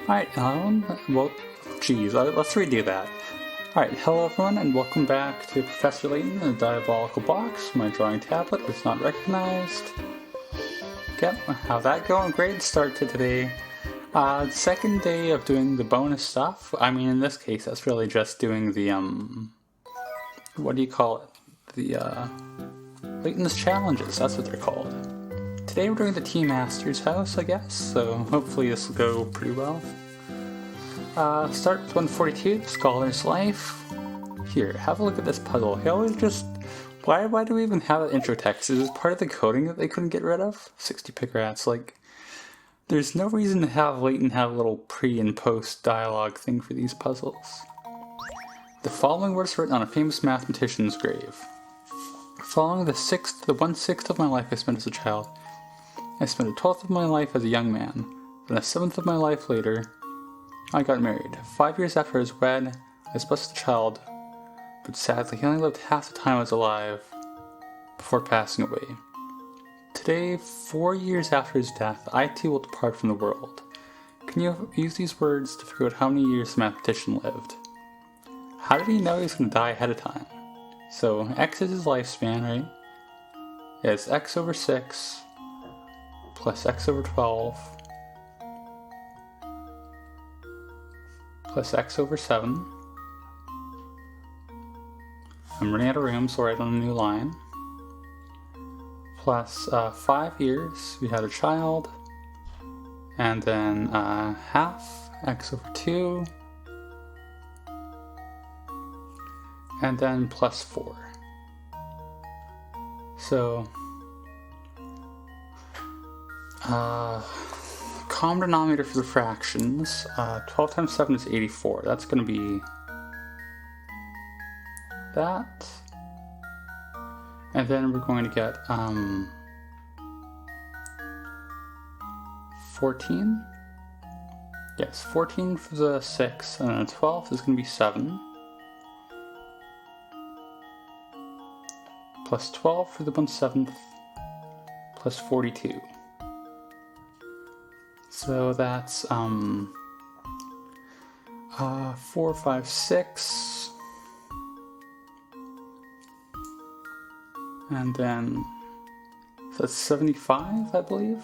Alright, well, geez, let's redo that. Alright, hello everyone, and welcome back to Professor Layton in the Diabolical Box. My drawing tablet is not recognized. Yep, how's that going? Great start to today. Second day of doing the bonus stuff. I mean, in this case, that's really just doing the, what do you call it? The, Layton's challenges, that's what they're called. Today we're doing the Tea Master's house, I guess, so hopefully this will go pretty well. Start with 142, Scholar's Life. Here, have a look at this puzzle. He always just... Why do we even have that intro text? Is this part of the coding that they couldn't get rid of? 60 pick rats, like... There's no reason to have Layton have a little pre and post dialogue thing for these puzzles. The following words written on a famous mathematician's grave. Following the 1/6 of my life I spent as a child, I spent a 12th of my life as a young man, then a 7th of my life later, I got married. 5 years after I was wed, I was blessed with a child, but sadly he only lived half the time I was alive before passing away. Today, 4 years after his death, I too will depart from the world. Can you use these words to figure out how many years the mathematician lived? How did he know he was going to die ahead of time? So, x is his lifespan, right? It's x over 6 plus x over 12 plus x over 7. I'm running out of room, so I'll write on a new line. Plus 5 years, we had a child, and then half x over 2, and then plus 4. So, common denominator for the fractions, 12 times 7 is 84. That's going to be that. And then we're going to get 14. Yes, 14 for the 6, and then the 12th is going to be 7. Plus 12 for the 1/7, plus 42. So that's 4, 5, 6. And then, so that's 75, I believe.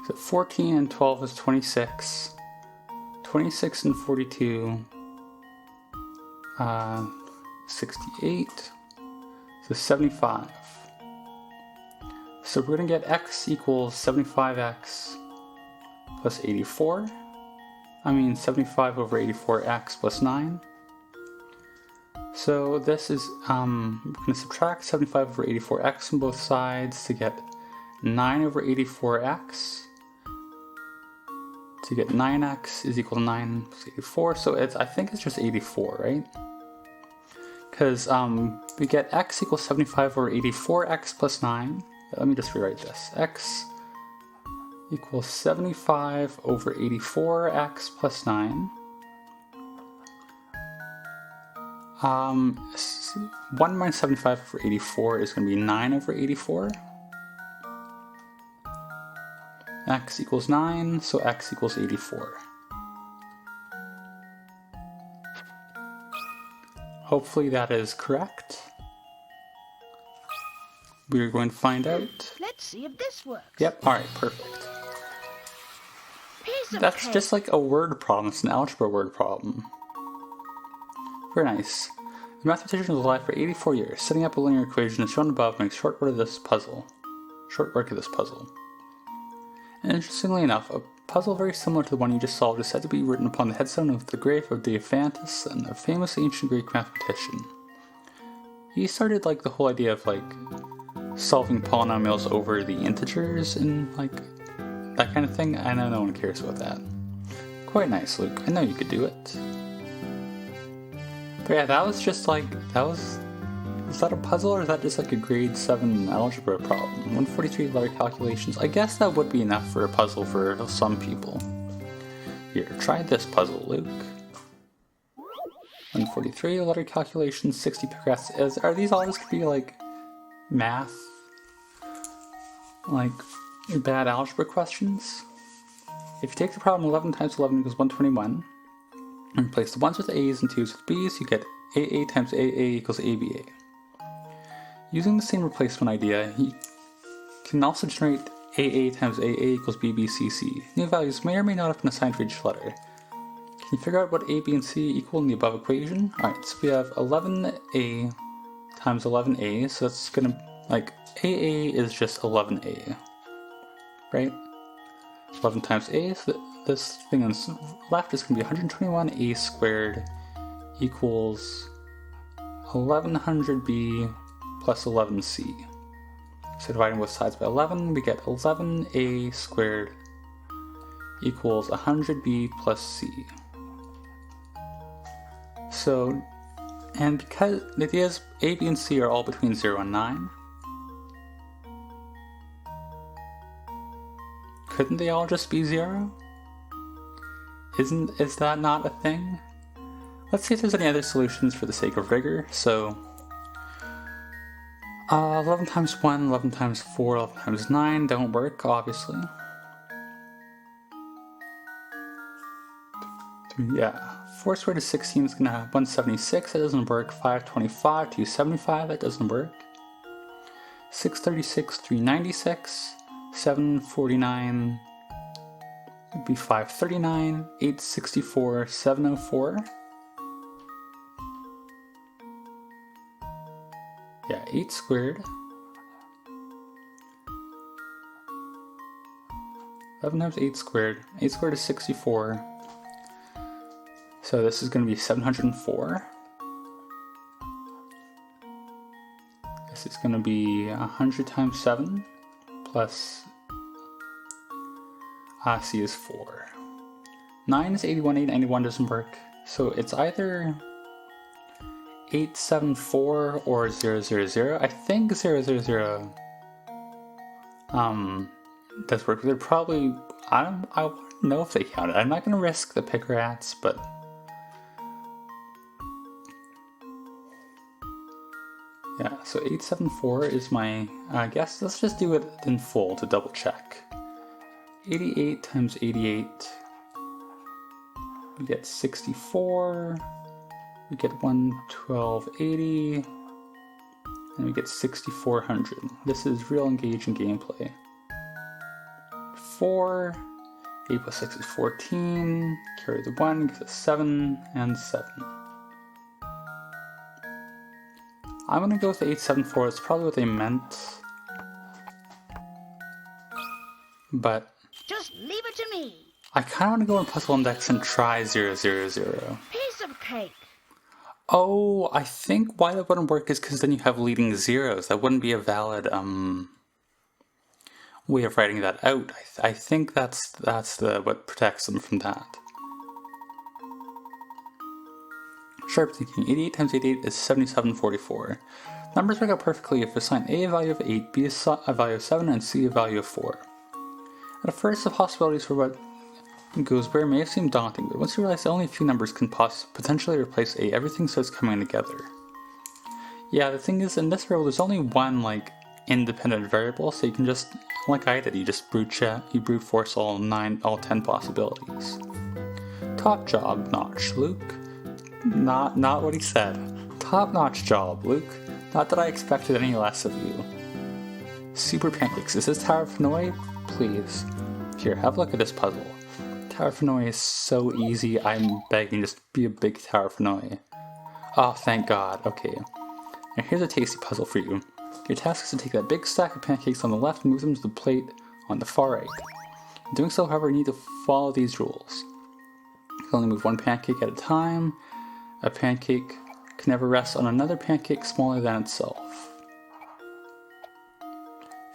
So 14 and 12 is 26. 26 and 42, 68. So 75. So we're going to get x equals 75x plus 84. I mean 75 over 84x plus 9. So this is, we're going to subtract 75 over 84x from both sides to get 9 over 84x. To get 9x is equal to 9 plus 84, so I think it's just 84, right? Because we get x equals 75 over 84x plus 9. Let me just rewrite this. X equals 75 over 84x plus 9. 1 minus 75 over 84 is going to be 9 over 84. X equals 9, so x equals 84. Hopefully that is correct. We're going to find out. Let's see if this works. Yep, alright, perfect. Piece of That's cake. just like a word problem, it's an algebra word problem. Very nice. The mathematician was alive for 84 years. Setting up a linear equation as shown above makes short work of this puzzle. And interestingly enough, a puzzle very similar to the one you just solved is said to be written upon the headstone of the grave of Diophantus, a famous ancient Greek mathematician. He started like the whole idea of like solving polynomials over the integers and like that kind of thing. I know no one cares about that. Quite nice, Luke. I know you could do it. But yeah, that was just like, is that a puzzle or is that just like a grade 7 algebra problem? 143 letter calculations. I guess that would be enough for a puzzle for some people. Here, try this puzzle, Luke. 143 letter calculations, 60 paragraphs. Are these all just gonna be like math like bad algebra questions. If you take the problem 11 times 11 equals 121, and replace the 1's with a's and 2's with b's, you get AA times AA equals ABA. Using the same replacement idea, you can also generate AA times AA equals BBCC. New values may or may not have been assigned for each letter. Can you figure out what A, B, and C equal in the above equation? Alright, so we have 11A times 11A, so that's gonna, like, AA is just 11A, right? 11 times A, so this thing on the left is gonna be 121A squared equals 1100B plus 11C. So dividing both sides by 11, we get 11A squared equals 100B plus C. So, and because the idea is A, B, and C are all between 0 and 9, couldn't they all just be 0? Is that not a thing? Let's see if there's any other solutions for the sake of rigor. So, 11 times 1, 11 times 4, 11 times 9 don't work, obviously. Yeah, 4 squared is 16 is going to have 176, that doesn't work. 525, 275, that doesn't work. 636, 396, 749 would be 539, 864, 704. Yeah, 8 squared. 11 times 8 squared. 8 squared is 64. So this is going to be 704. This is going to be 100 times 7 plus C is 4. 9 is 81, 891 doesn't work. So it's either 874 or 000. I think 000 does work. They're probably, I don't know if they count it. I'm not going to risk the pick rats, but yeah, so 874 is my guess. Let's just do it in full to double check. 88 times 88, we get 64, we get 11280, and we get 6400. This is real engaging gameplay. 4, 8 plus 6 is 14, carry the 1, gives us 7, and 7. I'm gonna go with the 874, it's probably what they meant. But just leave it to me. I kinda wanna go in Puzzle Index and try 000. Piece of cake. Oh, I think why that wouldn't work is because then you have leading zeros. That wouldn't be a valid way of writing that out. I think that's what protects them from that. Sharp thinking. 88 times 88 is 7744. Numbers work out perfectly if we assign A a value of 8, B a value of 7, and C a value of 4. At first, the possibilities for what goes where may seem daunting, but once you realize that only a few numbers can potentially replace A, everything starts coming together. Yeah, the thing is, in this variable, there's only one, independent variable, so you can just, like I did, you just brute force all 10 possibilities. Top job, Notch, Luke. Not what he said. Top-notch job, Luke. Not that I expected any less of you. Super pancakes. Is this Tower of Hanoi? Please. Here, have a look at this puzzle. Tower of Hanoi is so easy, I'm begging, just be a big Tower of Hanoi. Oh, thank God. Okay. Now here's a tasty puzzle for you. Your task is to take that big stack of pancakes on the left and move them to the plate on the far right. In doing so, however, you need to follow these rules. You can only move one pancake at a time. A pancake can never rest on another pancake smaller than itself.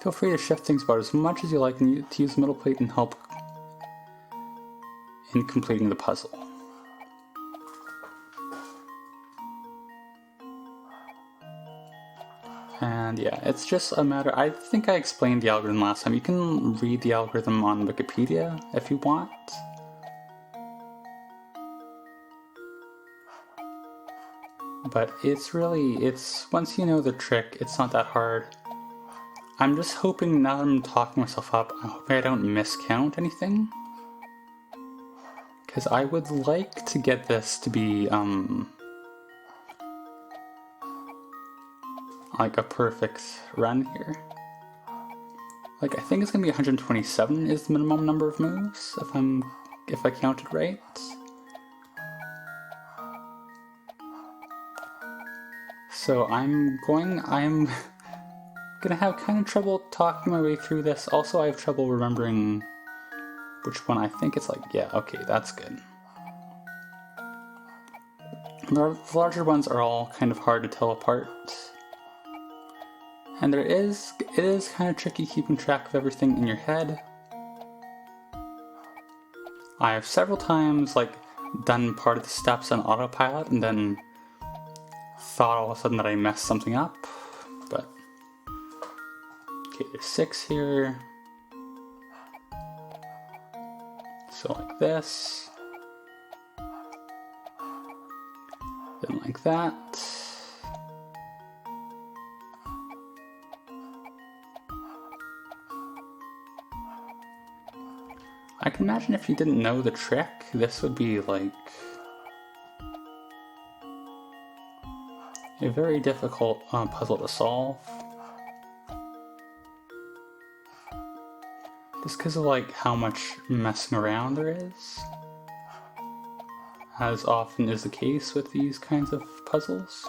Feel free to shift things about as much as you like and to use the middle plate and help in completing the puzzle. And yeah, it's just a matter, I think I explained the algorithm last time. You can read the algorithm on Wikipedia if you want. But it's once you know the trick, it's not that hard. I'm just hoping, now that I'm talking myself up, I'm hoping I don't miscount anything. Because I would like to get this to be, like a perfect run here. Like, I think it's gonna be 127 is the minimum number of moves, if I counted right. So I'm gonna have kind of trouble talking my way through this. Also, I have trouble remembering which one. I think it's like, yeah, okay, that's good. The larger ones are all kind of hard to tell apart. And it is kind of tricky keeping track of everything in your head. I have several times like done part of the steps on autopilot and then thought all of a sudden that I messed something up, but okay, there's 6 here. So like this, then like that. I can imagine if you didn't know the trick, this would be like a very difficult puzzle to solve. Just because of like how much messing around there is, as often is the case with these kinds of puzzles.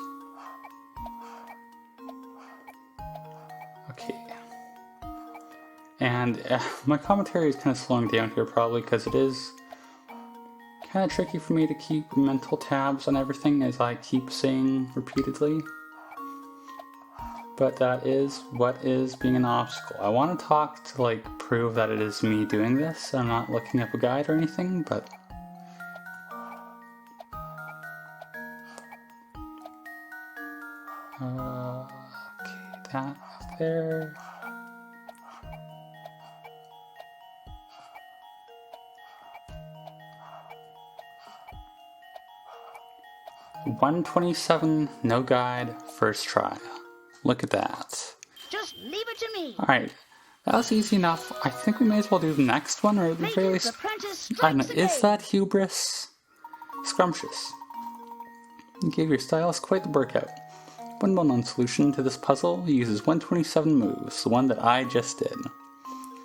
Okay. And my commentary is kind of slowing down here probably because it is kind of tricky for me to keep mental tabs on everything as I keep saying repeatedly. But that is what is being an obstacle. I want to talk to like prove that it is me doing this. I'm not looking up a guide or anything, but okay, that there. $127, no guide, first try. Look at that. Just leave it to me. Alright, that was easy enough. I think we may as well do the next one, or at the very least, I don't know, is that hubris? Scrumptious. You gave your stylist quite the workout. One well-known solution to this puzzle uses 127 moves, the one that I just did,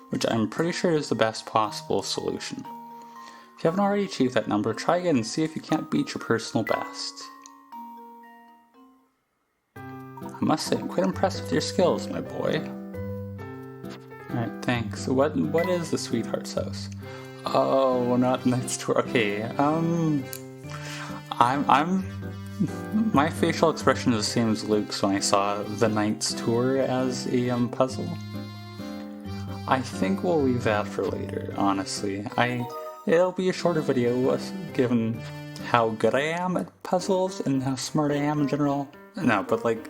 which I'm pretty sure is the best possible solution. If you haven't already achieved that number, try again and see if you can't beat your personal best. I must say, I'm quite impressed with your skills, my boy. Alright, thanks. What is the Sweetheart's House? Oh, not Knight's Tour. Okay, my facial expression is the same as Luke's when I saw the Knight's Tour as a puzzle. I think we'll leave that for later, honestly. It'll be a shorter video, given how good I am at puzzles and how smart I am in general. No, but like,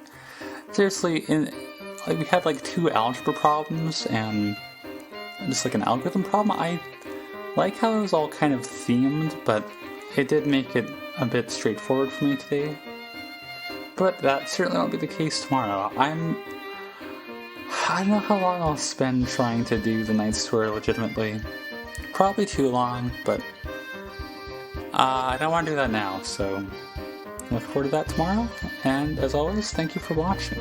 seriously, we had like 2 algebra problems and just like an algorithm problem. I like how it was all kind of themed, but it did make it a bit straightforward for me today. But that certainly won't be the case tomorrow. I don't know how long I'll spend trying to do the Knight's Tour legitimately. Probably too long, but I don't want to do that now, so look forward to that tomorrow, and as always, thank you for watching.